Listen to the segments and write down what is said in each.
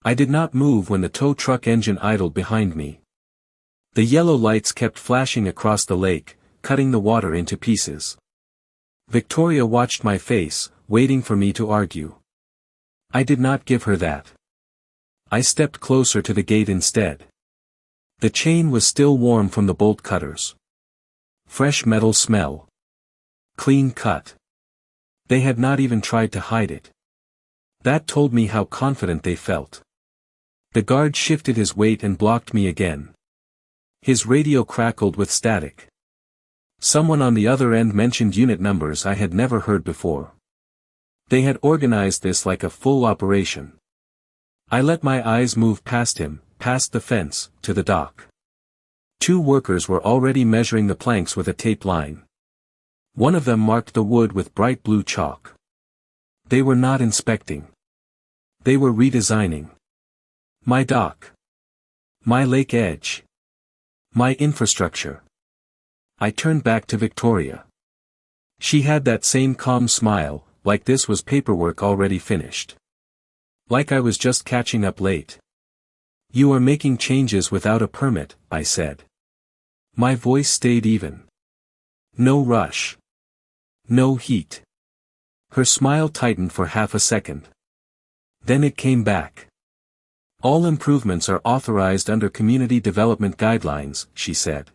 I did not move when the tow truck engine idled behind me. The yellow lights kept flashing across the lake, cutting the water into pieces. Victoria watched my face, waiting for me to argue. I did not give her that. I stepped closer to the gate instead. The chain was still warm from the bolt cutters. Fresh metal smell. Clean cut. They had not even tried to hide it. That told me how confident they felt. The guard shifted his weight and blocked me again. His radio crackled with static. Someone on the other end mentioned unit numbers I had never heard before. They had organized this like a full operation. I let my eyes move past him, past the fence, to the dock. 2 workers were already measuring the planks with a tape line. One of them marked the wood with bright blue chalk. They were not inspecting. They were redesigning. My dock. My lake edge. My infrastructure. I turned back to Victoria. She had that same calm smile, like this was paperwork already finished. Like I was just catching up late. You are making changes without a permit, I said. My voice stayed even. No rush. No heat. Her smile tightened for half a second. Then it came back. All improvements are authorized under community development guidelines, she said.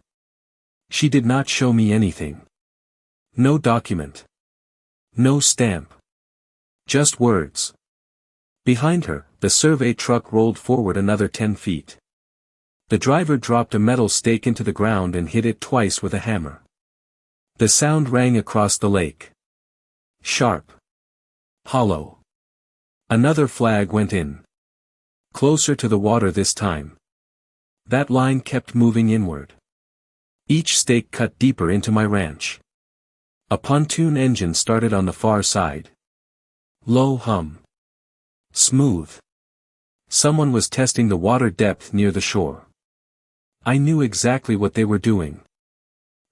She did not show me anything. No document. No stamp. Just words. Behind her, the survey truck rolled forward another 10 feet. The driver dropped a metal stake into the ground and hit it twice with a hammer. The sound rang across the lake. Sharp. Hollow. Another flag went in. Closer to the water this time. That line kept moving inward. Each stake cut deeper into my ranch. A pontoon engine started on the far side. Low hum. Smooth. Someone was testing the water depth near the shore. I knew exactly what they were doing.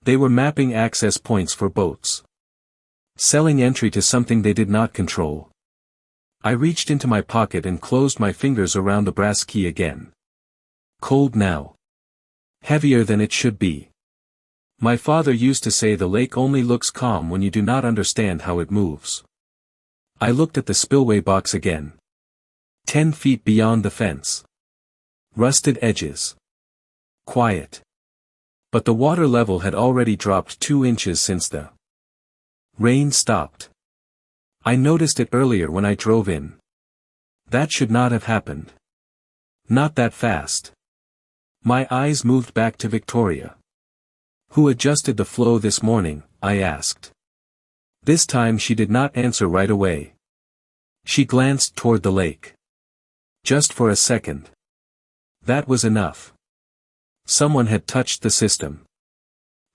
They were mapping access points for boats. Selling entry to something they did not control. I reached into my pocket and closed my fingers around the brass key again. Cold now. Heavier than it should be. My father used to say the lake only looks calm when you do not understand how it moves. I looked at the spillway box again. 10 feet beyond the fence. Rusted edges. Quiet. But the water level had already dropped 2 inches since the rain stopped. I noticed it earlier when I drove in. That should not have happened. Not that fast. My eyes moved back to Victoria. Who adjusted the flow this morning? I asked. This time she did not answer right away. She glanced toward the lake. Just for a second. That was enough. Someone had touched the system.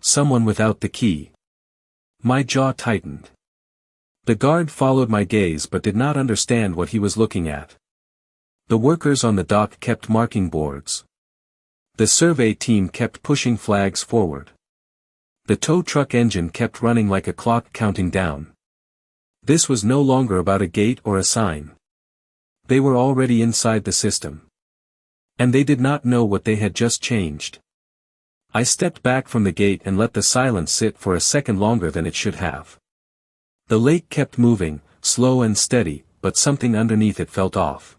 Someone without the key. My jaw tightened. The guard followed my gaze but did not understand what he was looking at. The workers on the dock kept marking boards. The survey team kept pushing flags forward. The tow truck engine kept running like a clock counting down. This was no longer about a gate or a sign. They were already inside the system. And they did not know what they had just changed. I stepped back from the gate and let the silence sit for a second longer than it should have. The lake kept moving, slow and steady, but something underneath it felt off.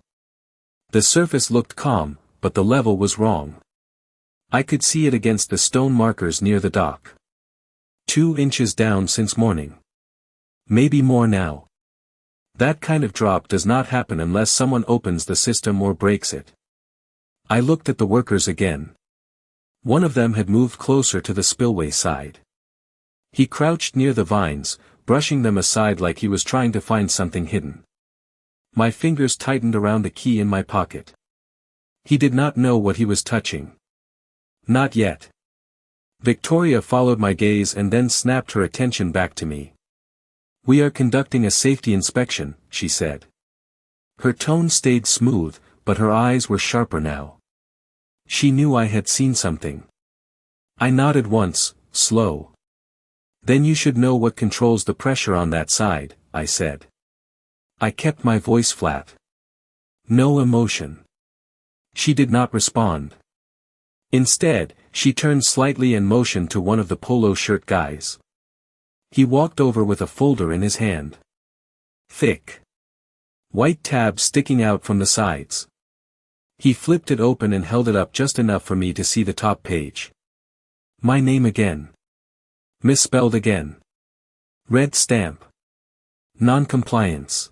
The surface looked calm, but the level was wrong. I could see it against the stone markers near the dock. 2 inches down since morning. Maybe more now. That kind of drop does not happen unless someone opens the system or breaks it. I looked at the workers again. One of them had moved closer to the spillway side. He crouched near the vines, brushing them aside like he was trying to find something hidden. My fingers tightened around the key in my pocket. He did not know what he was touching. Not yet. Victoria followed my gaze and then snapped her attention back to me. We are conducting a safety inspection, she said. Her tone stayed smooth, but her eyes were sharper now. She knew I had seen something. I nodded once, slow. Then you should know what controls the pressure on that side, I said. I kept my voice flat. No emotion. She did not respond. Instead, she turned slightly and motioned to one of the polo shirt guys. He walked over with a folder in his hand. Thick white tabs sticking out from the sides. He flipped it open and held it up just enough for me to see the top page. My name again. Misspelled again. Red stamp. Non-compliance.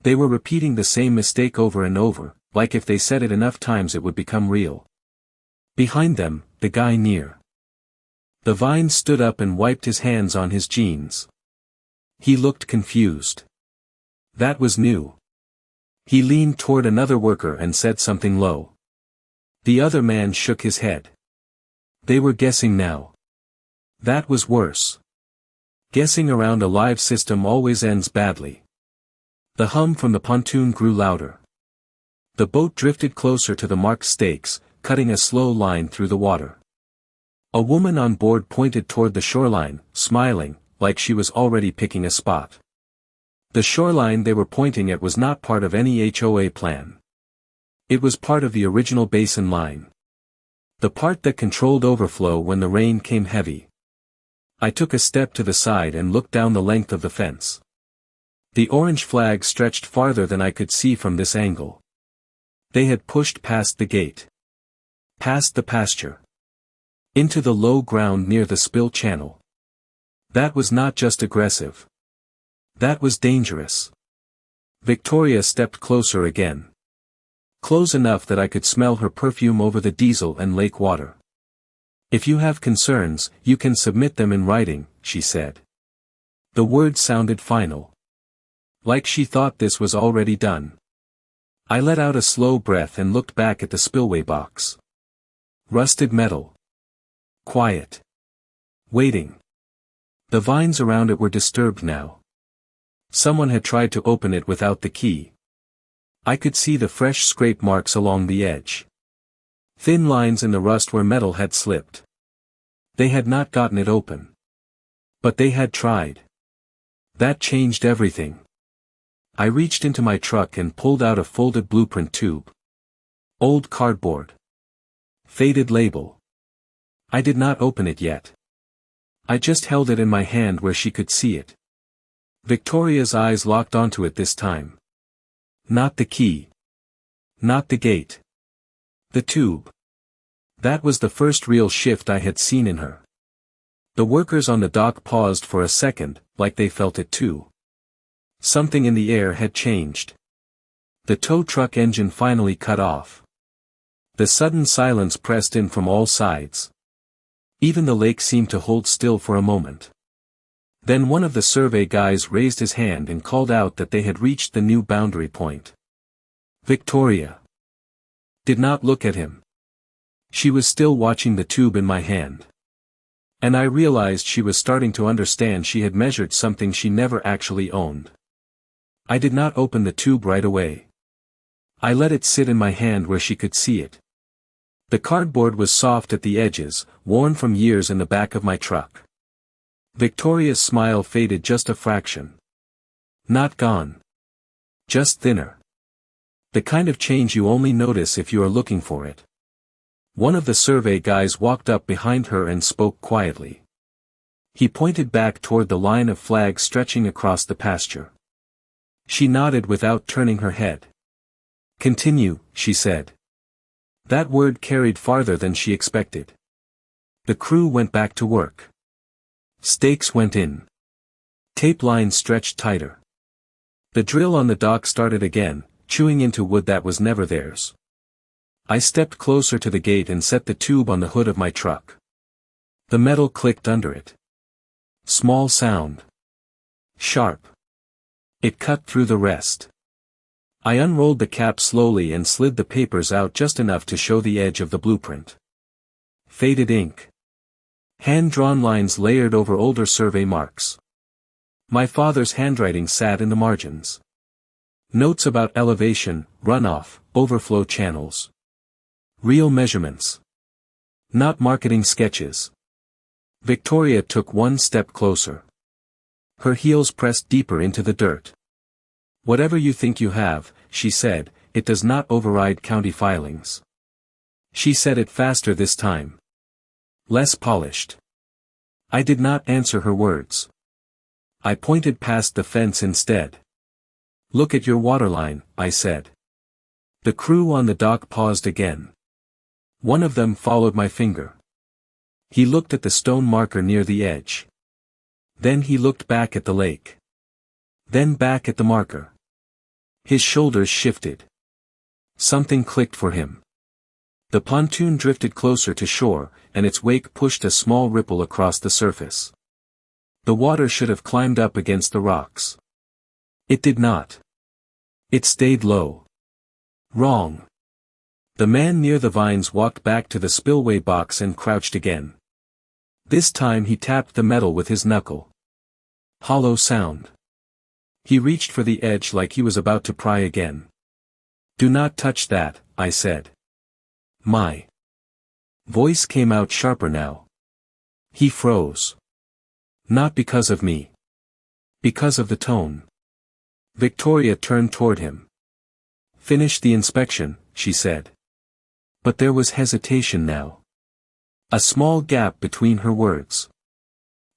They were repeating the same mistake over and over, like if they said it enough times it would become real. Behind them, the guy near the vine stood up and wiped his hands on his jeans. He looked confused. That was new. He leaned toward another worker and said something low. The other man shook his head. They were guessing now. That was worse. Guessing around a live system always ends badly. The hum from the pontoon grew louder. The boat drifted closer to the marked stakes, cutting a slow line through the water. A woman on board pointed toward the shoreline, smiling, like she was already picking a spot. The shoreline they were pointing at was not part of any HOA plan. It was part of the original basin line. The part that controlled overflow when the rain came heavy. I took a step to the side and looked down the length of the fence. The orange flag stretched farther than I could see from this angle. They had pushed past the gate. Past the pasture. Into the low ground near the spill channel. That was not just aggressive. That was dangerous. Victoria stepped closer again. Close enough that I could smell her perfume over the diesel and lake water. If you have concerns, you can submit them in writing, she said. The words sounded final. Like she thought this was already done. I let out a slow breath and looked back at the spillway box. Rusted metal. Quiet. Waiting. The vines around it were disturbed now. Someone had tried to open it without the key. I could see the fresh scrape marks along the edge. Thin lines in the rust where metal had slipped. They had not gotten it open. But they had tried. That changed everything. I reached into my truck and pulled out a folded blueprint tube. Old cardboard. Faded label. I did not open it yet. I just held it in my hand where she could see it. Victoria's eyes locked onto it this time. Not the key. Not the gate. The tube. That was the first real shift I had seen in her. The workers on the dock paused for a second, like they felt it too. Something in the air had changed. The tow truck engine finally cut off. The sudden silence pressed in from all sides. Even the lake seemed to hold still for a moment. Then one of the survey guys raised his hand and called out that they had reached the new boundary point. Victoria did not look at him. She was still watching the tube in my hand. And I realized she was starting to understand she had measured something she never actually owned. I did not open the tube right away. I let it sit in my hand where she could see it. The cardboard was soft at the edges, worn from years in the back of my truck. Victoria's smile faded just a fraction. Not gone. Just thinner. The kind of change you only notice if you are looking for it. One of the survey guys walked up behind her and spoke quietly. He pointed back toward the line of flags stretching across the pasture. She nodded without turning her head. Continue, she said. That word carried farther than she expected. The crew went back to work. Stakes went in. Tape lines stretched tighter. The drill on the dock started again, chewing into wood that was never theirs. I stepped closer to the gate and set the tube on the hood of my truck. The metal clicked under it. Small sound. Sharp. It cut through the rest. I unrolled the cap slowly and slid the papers out just enough to show the edge of the blueprint. Faded ink. Hand-drawn lines layered over older survey marks. My father's handwriting sat in the margins. Notes about elevation, runoff, overflow channels. Real measurements. Not marketing sketches. Victoria took one step closer. Her heels pressed deeper into the dirt. Whatever you think you have, she said, it does not override county filings. She said it faster this time. Less polished. I did not answer her words. I pointed past the fence instead. Look at your waterline, I said. The crew on the dock paused again. One of them followed my finger. He looked at the stone marker near the edge. Then he looked back at the lake. Then back at the marker. His shoulders shifted. Something clicked for him. The pontoon drifted closer to shore, and its wake pushed a small ripple across the surface. The water should have climbed up against the rocks. It did not. It stayed low. Wrong. The man near the vines walked back to the spillway box and crouched again. This time he tapped the metal with his knuckle. Hollow sound. He reached for the edge like he was about to pry again. Do not touch that, I said. My voice came out sharper now. He froze. Not because of me. Because of the tone. Victoria turned toward him. Finish the inspection, she said. But there was hesitation now. A small gap between her words.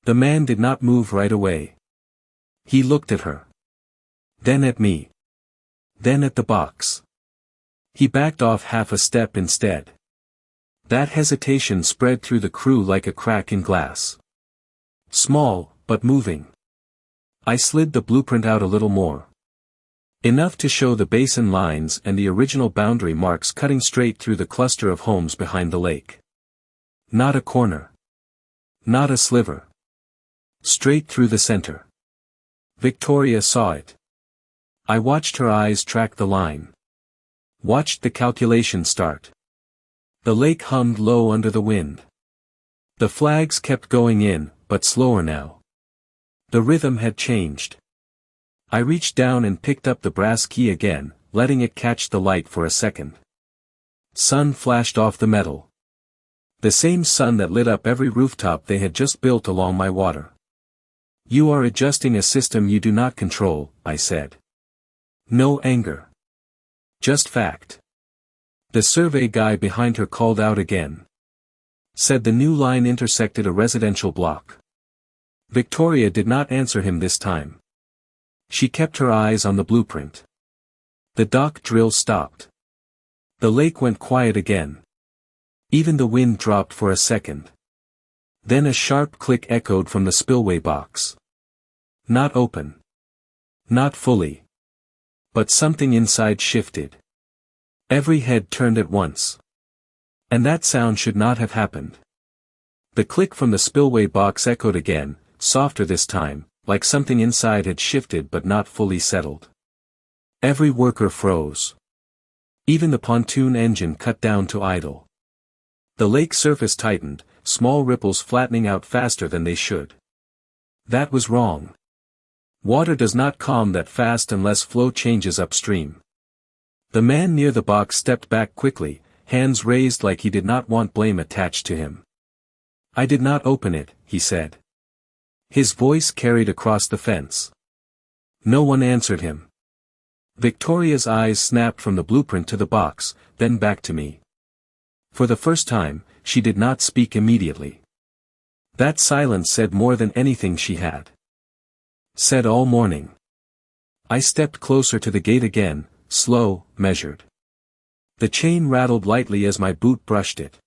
The man did not move right away. He looked at her. Then at me. Then at the box. He backed off half a step instead. That hesitation spread through the crew like a crack in glass. Small, but moving. I slid the blueprint out a little more. Enough to show the basin lines and the original boundary marks cutting straight through the cluster of homes behind the lake. Not a corner. Not a sliver. Straight through the center. Victoria saw it. I watched her eyes track the line. Watched the calculation start. The lake hummed low under the wind. The flags kept going in, but slower now. The rhythm had changed. I reached down and picked up the brass key again, letting it catch the light for a second. Sun flashed off the metal. The same sun that lit up every rooftop they had just built along my water. You are adjusting a system you do not control, I said. No anger. Just fact. The survey guy behind her called out again. Said the new line intersected a residential block. Victoria did not answer him this time. She kept her eyes on the blueprint. The dock drill stopped. The lake went quiet again. Even the wind dropped for a second. Then a sharp click echoed from the spillway box. Not open. Not fully. But something inside shifted. Every head turned at once. And that sound should not have happened. The click from the spillway box echoed again, softer this time, like something inside had shifted but not fully settled. Every worker froze. Even the pontoon engine cut down to idle. The lake surface tightened, small ripples flattening out faster than they should. That was wrong. Water does not calm that fast unless flow changes upstream. The man near the box stepped back quickly, hands raised like he did not want blame attached to him. I did not open it, he said. His voice carried across the fence. No one answered him. Victoria's eyes snapped from the blueprint to the box, then back to me. For the first time, she did not speak immediately. That silence said more than anything she had said all morning. I stepped closer to the gate again, slow, measured. The chain rattled lightly as my boot brushed it.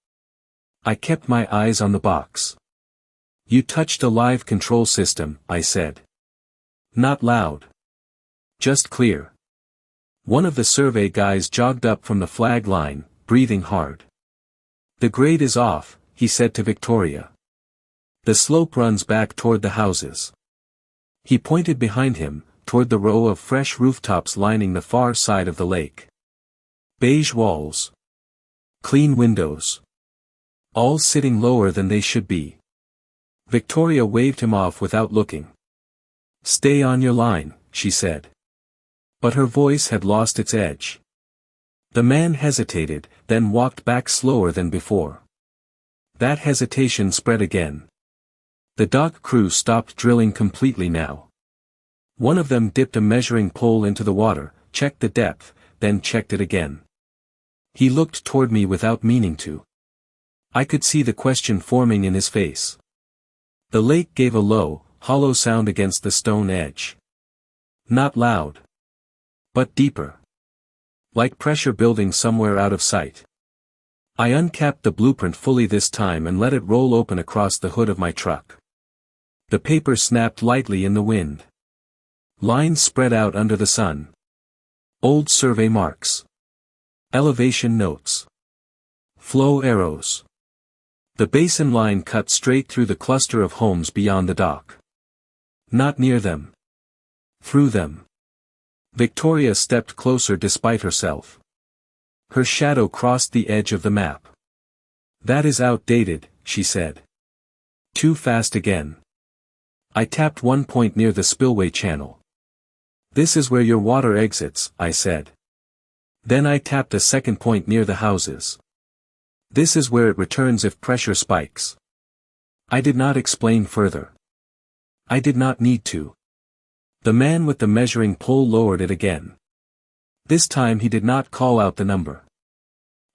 I kept my eyes on the box. You touched a live control system, I said. Not loud. Just clear. One of the survey guys jogged up from the flag line, breathing hard. The grade is off, he said to Victoria. The slope runs back toward the houses. He pointed behind him, toward the row of fresh rooftops lining the far side of the lake. Beige walls. Clean windows. All sitting lower than they should be. Victoria waved him off without looking. Stay on your line, she said. But her voice had lost its edge. The man hesitated, then walked back slower than before. That hesitation spread again. The dock crew stopped drilling completely now. One of them dipped a measuring pole into the water, checked the depth, then checked it again. He looked toward me without meaning to. I could see the question forming in his face. The lake gave a low, hollow sound against the stone edge. Not loud, but deeper. Like pressure building somewhere out of sight. I uncapped the blueprint fully this time and let it roll open across the hood of my truck. The paper snapped lightly in the wind. Lines spread out under the sun. Old survey marks. Elevation notes. Flow arrows. The basin line cut straight through the cluster of homes beyond the dock. Not near them. Through them. Victoria stepped closer despite herself. Her shadow crossed the edge of the map. "That is outdated," she said. "Too fast again." I tapped one point near the spillway channel. "This is where your water exits," I said. Then I tapped a second point near the houses. "This is where it returns if pressure spikes." I did not explain further. I did not need to. The man with the measuring pole lowered it again. This time he did not call out the number.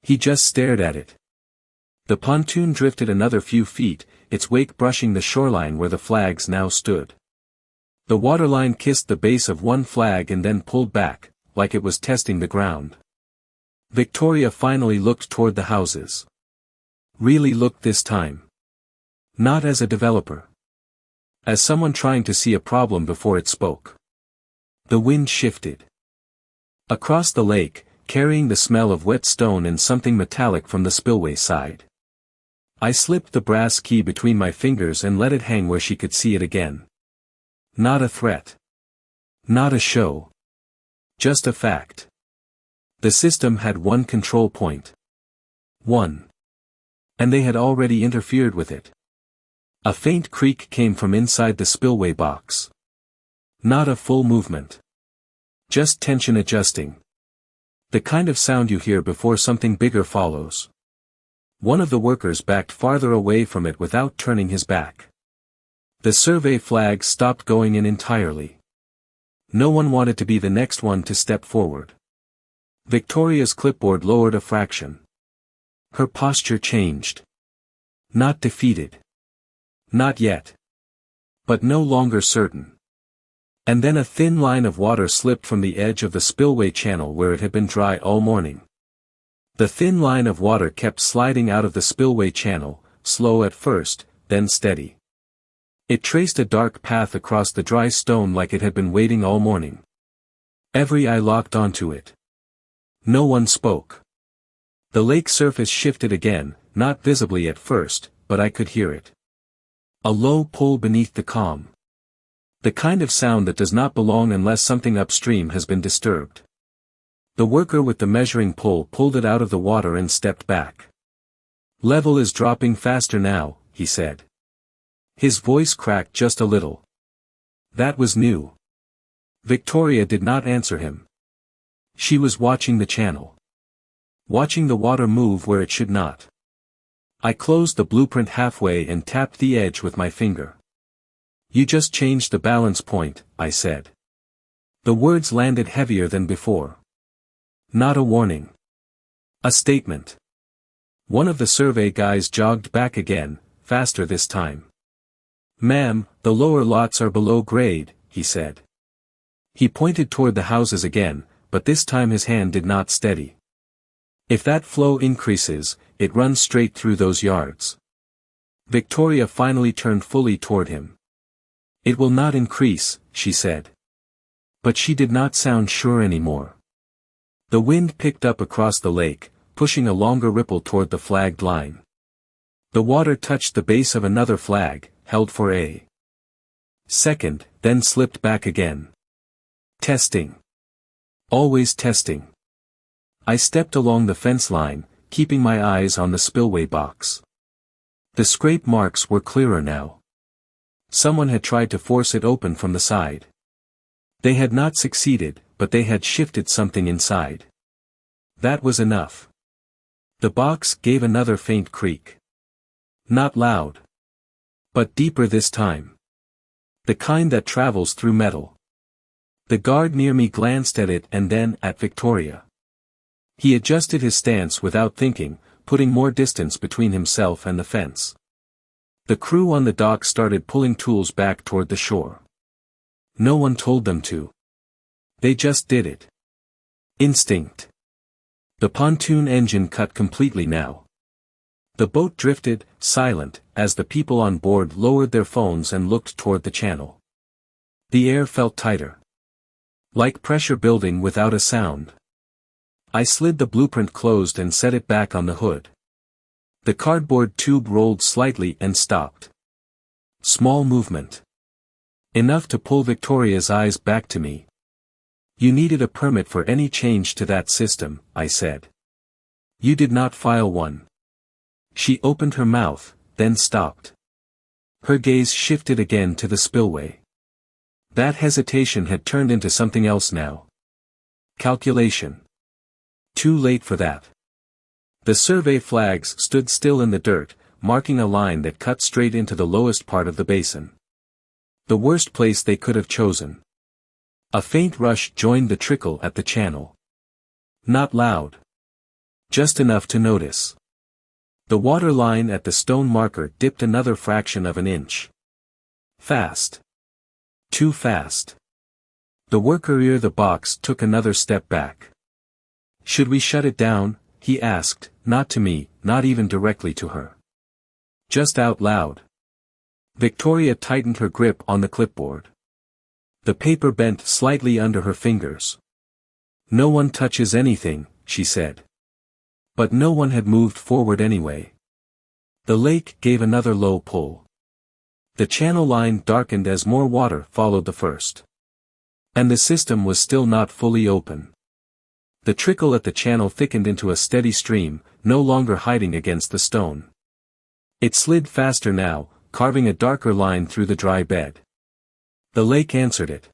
He just stared at it. The pontoon drifted another few feet, its wake brushing the shoreline where the flags now stood. The waterline kissed the base of one flag and then pulled back, like it was testing the ground. Victoria finally looked toward the houses. Really looked this time. Not as a developer. As someone trying to see a problem before it spoke. The wind shifted. Across the lake, carrying the smell of wet stone and something metallic from the spillway side. I slipped the brass key between my fingers and let it hang where she could see it again. Not a threat. Not a show. Just a fact. The system had one control point. One. And they had already interfered with it. A faint creak came from inside the spillway box. Not a full movement. Just tension adjusting. The kind of sound you hear before something bigger follows. One of the workers backed farther away from it without turning his back. The survey flag stopped going in entirely. No one wanted to be the next one to step forward. Victoria's clipboard lowered a fraction. Her posture changed. Not defeated. Not yet. But no longer certain. And then a thin line of water slipped from the edge of the spillway channel where it had been dry all morning. The thin line of water kept sliding out of the spillway channel, slow at first, then steady. It traced a dark path across the dry stone like it had been waiting all morning. Every eye locked onto it. No one spoke. The lake surface shifted again, not visibly at first, but I could hear it. A low pull beneath the calm. The kind of sound that does not belong unless something upstream has been disturbed. The worker with the measuring pole pulled it out of the water and stepped back. "Level is dropping faster now," he said. His voice cracked just a little. That was new. Victoria did not answer him. She was watching the channel. Watching the water move where it should not. I closed the blueprint halfway and tapped the edge with my finger. "You just changed the balance point," I said. The words landed heavier than before. Not a warning. A statement. One of the survey guys jogged back again, faster this time. "Ma'am, the lower lots are below grade," he said. He pointed toward the houses again, but this time his hand did not steady. "If that flow increases, it runs straight through those yards." Victoria finally turned fully toward him. "It will not increase," she said. But she did not sound sure anymore. The wind picked up across the lake, pushing a longer ripple toward the flagged line. The water touched the base of another flag, held for a second, then slipped back again. Testing. Always testing. I stepped along the fence line, keeping my eyes on the spillway box. The scrape marks were clearer now. Someone had tried to force it open from the side. They had not succeeded, but they had shifted something inside. That was enough. The box gave another faint creak. Not loud. But deeper this time. The kind that travels through metal. The guard near me glanced at it and then at Victoria. He adjusted his stance without thinking, putting more distance between himself and the fence. The crew on the dock started pulling tools back toward the shore. No one told them to. They just did it. Instinct. The pontoon engine cut completely now. The boat drifted, silent, as the people on board lowered their phones and looked toward the channel. The air felt tighter. Like pressure building without a sound. I slid the blueprint closed and set it back on the hood. The cardboard tube rolled slightly and stopped. Small movement. Enough to pull Victoria's eyes back to me. You needed a permit for any change to that system, I said. You did not file one. She opened her mouth, then stopped. Her gaze shifted again to the spillway. That hesitation had turned into something else now. Calculation. Too late for that. The survey flags stood still in the dirt, marking a line that cut straight into the lowest part of the basin. The worst place they could have chosen. A faint rush joined the trickle at the channel. Not loud. Just enough to notice. The water line at the stone marker dipped another fraction of an inch. Fast. Too fast. The worker near the box took another step back. Should we shut it down? He asked, not to me, not even directly to her. Just out loud. Victoria tightened her grip on the clipboard. The paper bent slightly under her fingers. No one touches anything, she said. But no one had moved forward anyway. The lake gave another low pull. The channel line darkened as more water followed the first. And the system was still not fully open. The trickle at the channel thickened into a steady stream, no longer hiding against the stone. It slid faster now, carving a darker line through the dry bed. The lake answered it.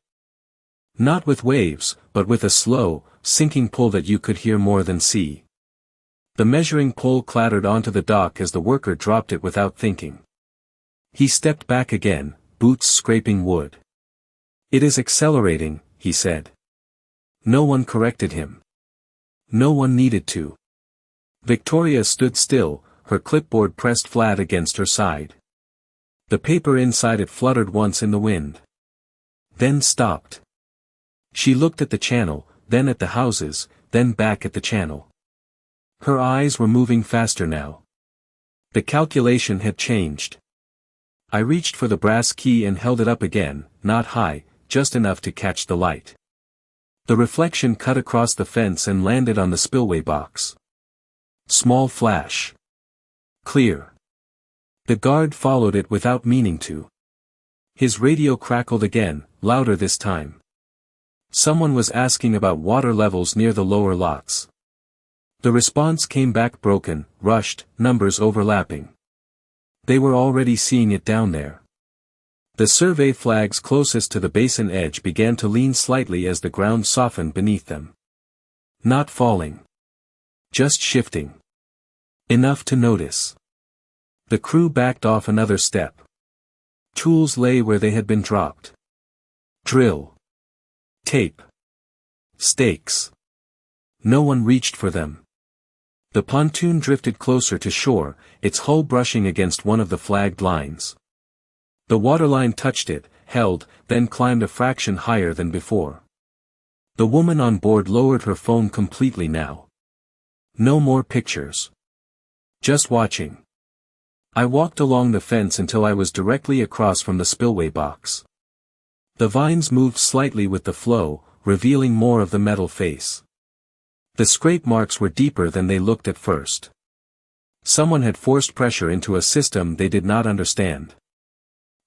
Not with waves, but with a slow, sinking pull that you could hear more than see. The measuring pole clattered onto the dock as the worker dropped it without thinking. He stepped back again, boots scraping wood. It is accelerating, he said. No one corrected him. No one needed to. Victoria stood still, her clipboard pressed flat against her side. The paper inside it fluttered once in the wind. Then stopped. She looked at the channel, then at the houses, then back at the channel. Her eyes were moving faster now. The calculation had changed. I reached for the brass key and held it up again, not high, just enough to catch the light. The reflection cut across the fence and landed on the spillway box. Small flash. Clear. The guard followed it without meaning to. His radio crackled again, louder this time. Someone was asking about water levels near the lower lots. The response came back broken, rushed, numbers overlapping. They were already seeing it down there. The survey flags closest to the basin edge began to lean slightly as the ground softened beneath them. Not falling. Just shifting. Enough to notice. The crew backed off another step. Tools lay where they had been dropped. Drill. Tape. Stakes. No one reached for them. The pontoon drifted closer to shore, its hull brushing against one of the flagged lines. The waterline touched it, held, then climbed a fraction higher than before. The woman on board lowered her phone completely now. No more pictures. Just watching. I walked along the fence until I was directly across from the spillway box. The vines moved slightly with the flow, revealing more of the metal face. The scrape marks were deeper than they looked at first. Someone had forced pressure into a system they did not understand.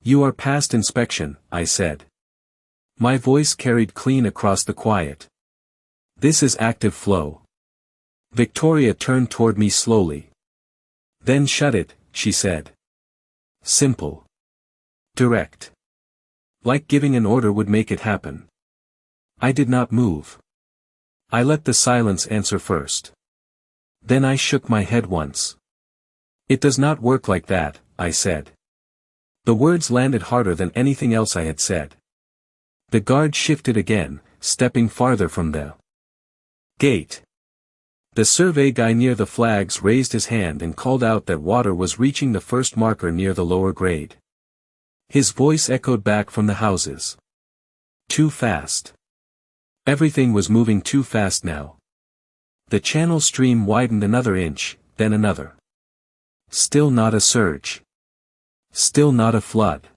You are past inspection, I said. My voice carried clean across the quiet. This is active flow. Victoria turned toward me slowly. Then shut it, she said. Simple. Direct. Like giving an order would make it happen. I did not move. I let the silence answer first. Then I shook my head once. It does not work like that, I said. The words landed harder than anything else I had said. The guard shifted again, stepping farther from the gate. The survey guy near the flags raised his hand and called out that water was reaching the first marker near the lower grade. His voice echoed back from the houses. Too fast. Everything was moving too fast now. The channel stream widened another inch, then another. Still not a surge. Still not a flood.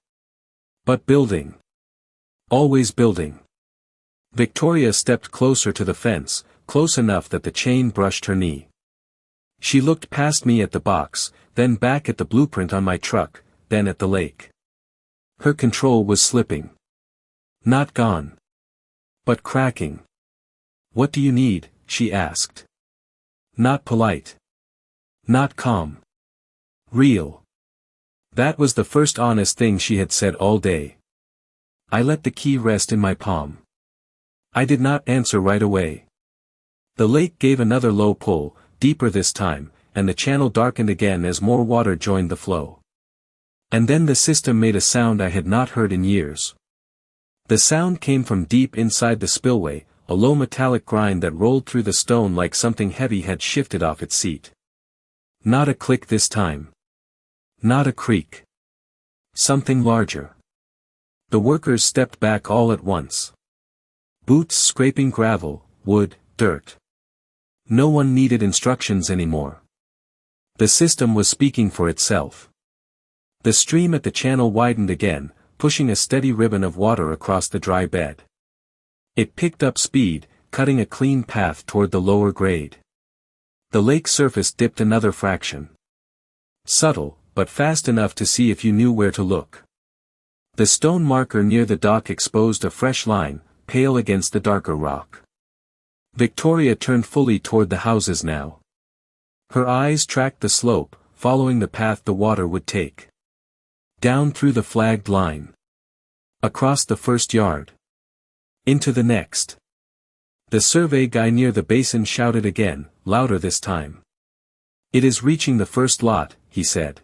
But building. Always building. Victoria stepped closer to the fence, close enough that the chain brushed her knee. She looked past me at the box, then back at the blueprint on my truck, then at the lake. Her control was slipping. Not gone. But cracking. "What do you need?" she asked. Not polite. Not calm. Real. That was the first honest thing she had said all day. I let the key rest in my palm. I did not answer right away. The lake gave another low pull, deeper this time, and the channel darkened again as more water joined the flow. And then the system made a sound I had not heard in years. The sound came from deep inside the spillway, a low metallic grind that rolled through the stone like something heavy had shifted off its seat. Not a click this time. Not a creak. Something larger. The workers stepped back all at once. Boots scraping gravel, wood, dirt. No one needed instructions anymore. The system was speaking for itself. The stream at the channel widened again, pushing a steady ribbon of water across the dry bed. It picked up speed, cutting a clean path toward the lower grade. The lake surface dipped another fraction. Subtle, but fast enough to see if you knew where to look. The stone marker near the dock exposed a fresh line, pale against the darker rock. Victoria turned fully toward the houses now. Her eyes tracked the slope, following the path the water would take. Down through the flagged line. Across the first yard. Into the next. The survey guy near the basin shouted again, louder this time. "It is reaching the first lot," he said.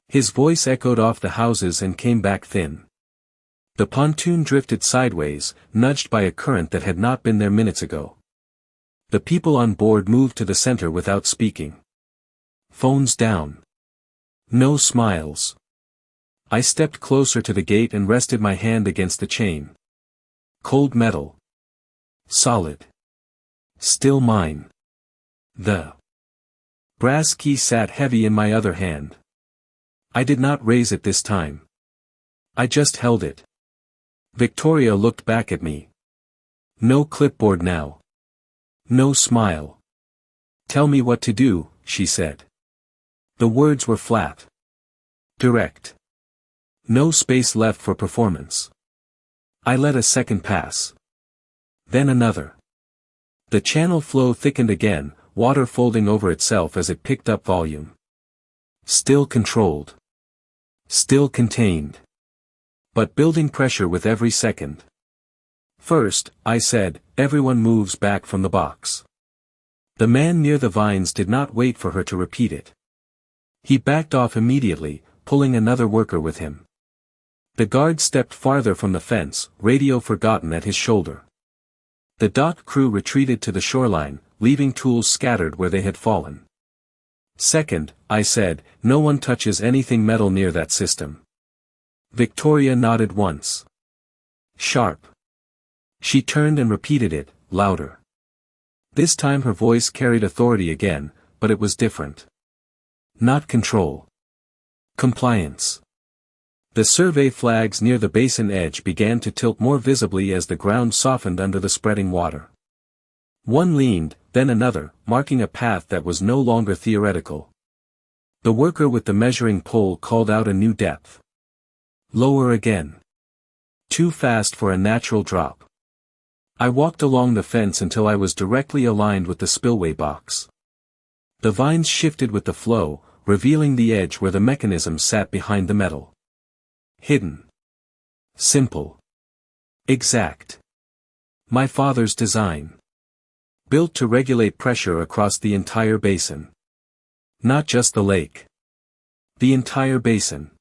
His voice echoed off the houses and came back thin. The pontoon drifted sideways, nudged by a current that had not been there minutes ago. The people on board moved to the center without speaking. Phones down. No smiles. I stepped closer to the gate and rested my hand against the chain. Cold metal. Solid. Still mine. The brass key sat heavy in my other hand. I did not raise it this time. I just held it. Victoria looked back at me. No clipboard now. No smile. "Tell me what to do," she said. The words were flat. Direct. No space left for performance. I let a second pass. Then another. The channel flow thickened again, water folding over itself as it picked up volume. Still controlled. Still contained. But building pressure with every second. "First," I said, "everyone moves back from the box." The man near the vines did not wait for her to repeat it. He backed off immediately, pulling another worker with him. The guard stepped farther from the fence, radio forgotten at his shoulder. The dock crew retreated to the shoreline, leaving tools scattered where they had fallen. "Second," I said, "no one touches anything metal near that system." Victoria nodded once. Sharp. She turned and repeated it, louder. This time her voice carried authority again, but it was different. Not control. Compliance. The survey flags near the basin edge began to tilt more visibly as the ground softened under the spreading water. One leaned, then another, marking a path that was no longer theoretical. The worker with the measuring pole called out a new depth. Lower again. Too fast for a natural drop. I walked along the fence until I was directly aligned with the spillway box. The vines shifted with the flow, revealing the edge where the mechanism sat behind the metal. Hidden. Simple. Exact. My father's design. Built to regulate pressure across the entire basin. Not just the lake. The entire basin.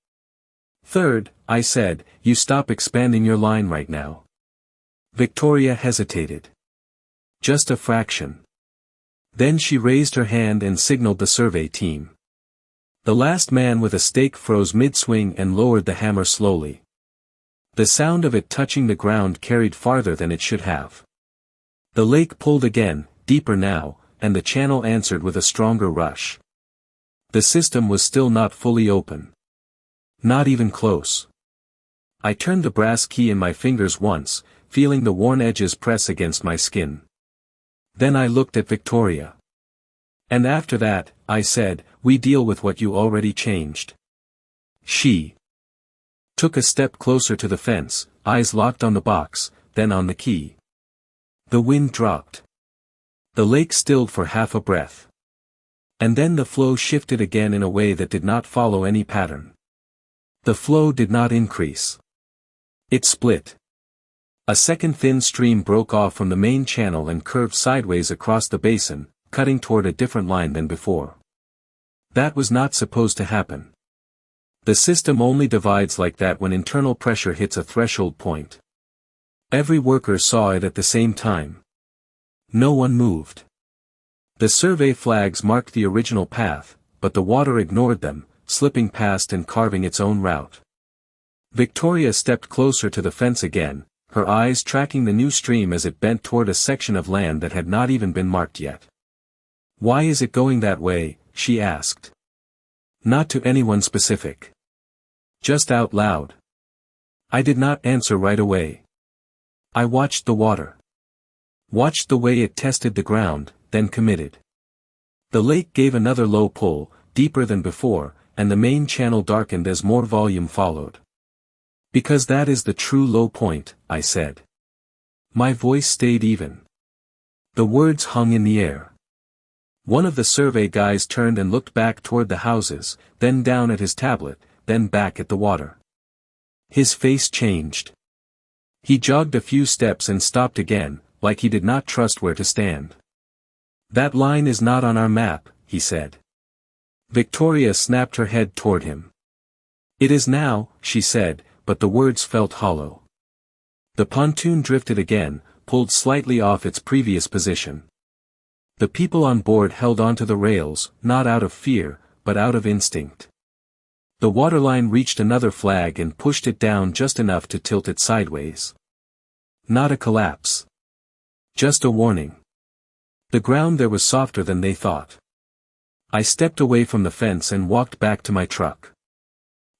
Third, I said, you stop expanding your line right now. Victoria hesitated. Just a fraction. Then she raised her hand and signaled the survey team. The last man with a stake froze mid-swing and lowered the hammer slowly. The sound of it touching the ground carried farther than it should have. The lake pulled again, deeper now, and the channel answered with a stronger rush. The system was still not fully open. Not even close. I turned the brass key in my fingers once, feeling the worn edges press against my skin. Then I looked at Victoria. And after that, I said, we deal with what you already changed. She took a step closer to the fence, eyes locked on the box, then on the key. The wind dropped. The lake stilled for half a breath. And then the flow shifted again in a way that did not follow any pattern. The flow did not increase. It split. A second thin stream broke off from the main channel and curved sideways across the basin, cutting toward a different line than before. That was not supposed to happen. The system only divides like that when internal pressure hits a threshold point. Every worker saw it at the same time. No one moved. The survey flags marked the original path, but the water ignored them, slipping past and carving its own route. Victoria stepped closer to the fence again, her eyes tracking the new stream as it bent toward a section of land that had not even been marked yet. Why is it going that way? She asked. Not to anyone specific. Just out loud. I did not answer right away. I watched the water. Watched the way it tested the ground, then committed. The lake gave another low pull, deeper than before, and the main channel darkened as more volume followed. Because that is the true low point, I said. My voice stayed even. The words hung in the air. One of the survey guys turned and looked back toward the houses, then down at his tablet, then back at the water. His face changed. He jogged a few steps and stopped again, like he did not trust where to stand. That line is not on our map, he said. Victoria snapped her head toward him. It is now, she said, but the words felt hollow. The pontoon drifted again, pulled slightly off its previous position. The people on board held onto the rails, not out of fear, but out of instinct. The waterline reached another flag and pushed it down just enough to tilt it sideways. Not a collapse. Just a warning. The ground there was softer than they thought. I stepped away from the fence and walked back to my truck.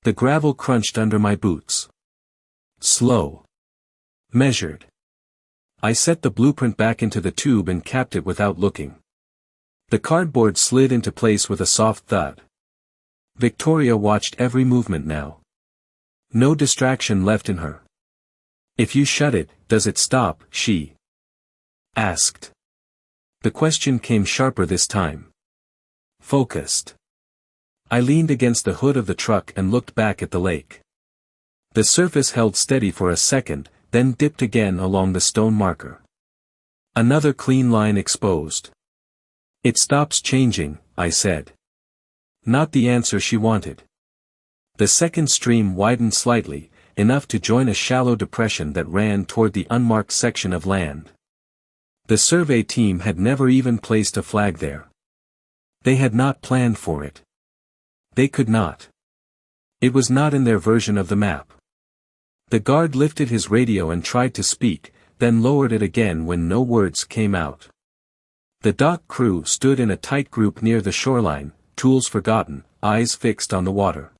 The gravel crunched under my boots. Slow. Measured. I set the blueprint back into the tube and capped it without looking. The cardboard slid into place with a soft thud. Victoria watched every movement now. No distraction left in her. If you shut it, does it stop? She asked. The question came sharper this time. Focused. I leaned against the hood of the truck and looked back at the lake. The surface held steady for a second, then dipped again along the stone marker. Another clean line exposed. It stops changing, I said. Not the answer she wanted. The second stream widened slightly, enough to join a shallow depression that ran toward the unmarked section of land. The survey team had never even placed a flag there. They had not planned for it. They could not. It was not in their version of the map. The guard lifted his radio and tried to speak, then lowered it again when no words came out. The dock crew stood in a tight group near the shoreline, tools forgotten, eyes fixed on the water.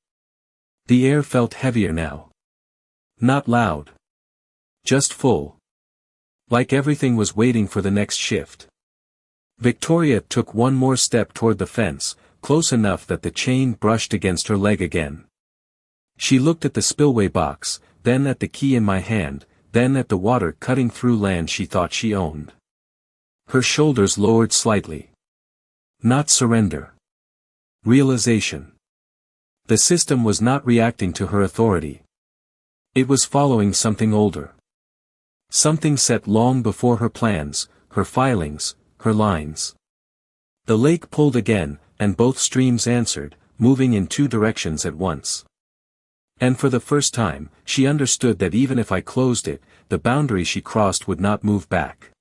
The air felt heavier now. Not loud. Just full. Like everything was waiting for the next shift. Victoria took one more step toward the fence, close enough that the chain brushed against her leg again. She looked at the spillway box, then at the key in my hand, then at the water cutting through land she thought she owned. Her shoulders lowered slightly. Not surrender. Realization. The system was not reacting to her authority. It was following something older. Something set long before her plans, her filings, her lines. The lake pulled again, and both streams answered, moving in two directions at once. And for the first time, she understood that even if I closed it, the boundary she crossed would not move back.